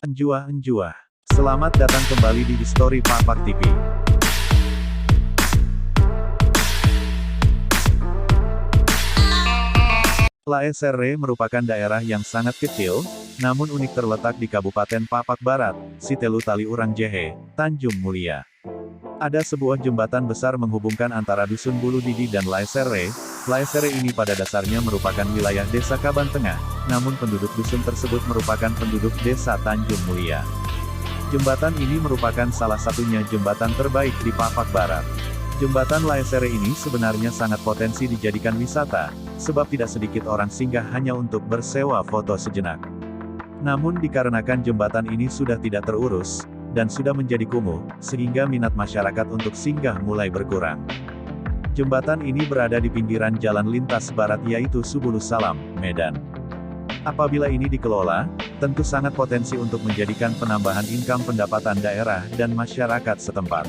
Enjua. Selamat datang kembali di History Papak TV. Laesere merupakan daerah yang sangat kecil, namun unik terletak di Kabupaten Papak Barat, Sitelu Tali Urang Jehe, Tanjung Mulia. Ada sebuah jembatan besar menghubungkan antara Dusun Bulu Didi dan Laesere. Laesere ini pada dasarnya merupakan wilayah Desa Kaban Tengah, namun penduduk dusun tersebut merupakan penduduk Desa Tanjung Mulia. Jembatan ini merupakan salah satunya jembatan terbaik di Papak Barat. Jembatan Laesere ini sebenarnya sangat potensi dijadikan wisata, sebab tidak sedikit orang singgah hanya untuk bersewa foto sejenak. Namun dikarenakan jembatan ini sudah tidak terurus, dan sudah menjadi kumuh, sehingga minat masyarakat untuk singgah mulai berkurang. Jembatan ini berada di pinggiran jalan lintas barat yaitu Subulus Salam, Medan. Apabila ini dikelola, tentu sangat potensi untuk menjadikan penambahan income pendapatan daerah dan masyarakat setempat.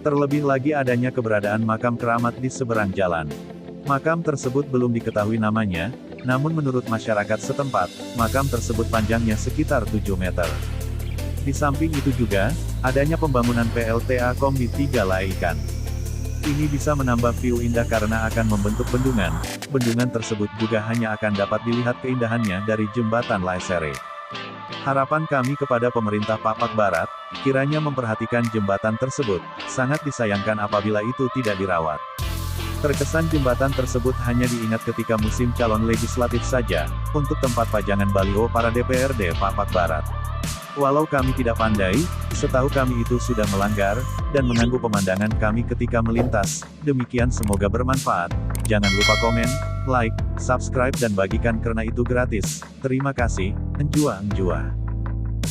Terlebih lagi adanya keberadaan makam keramat di seberang jalan. Makam tersebut belum diketahui namanya, namun menurut masyarakat setempat, makam tersebut panjangnya sekitar 7 meter. Di samping itu juga, adanya pembangunan PLTA Kombi 3 Laikan. Ini bisa menambah view indah karena akan membentuk bendungan. Bendungan tersebut juga hanya akan dapat dilihat keindahannya dari jembatan Laesere. Harapan kami kepada pemerintah Papak Barat, kiranya memperhatikan jembatan tersebut. Sangat disayangkan apabila itu tidak dirawat. Terkesan jembatan tersebut hanya diingat ketika musim calon legislatif saja, untuk tempat pajangan baliho para DPRD Papak Barat. Walau kami tidak pandai, setahu kami itu sudah melanggar, dan mengganggu pemandangan kami ketika melintas. Demikian semoga bermanfaat. Jangan lupa komen, like, subscribe dan bagikan karena itu gratis. Terima kasih, enjua.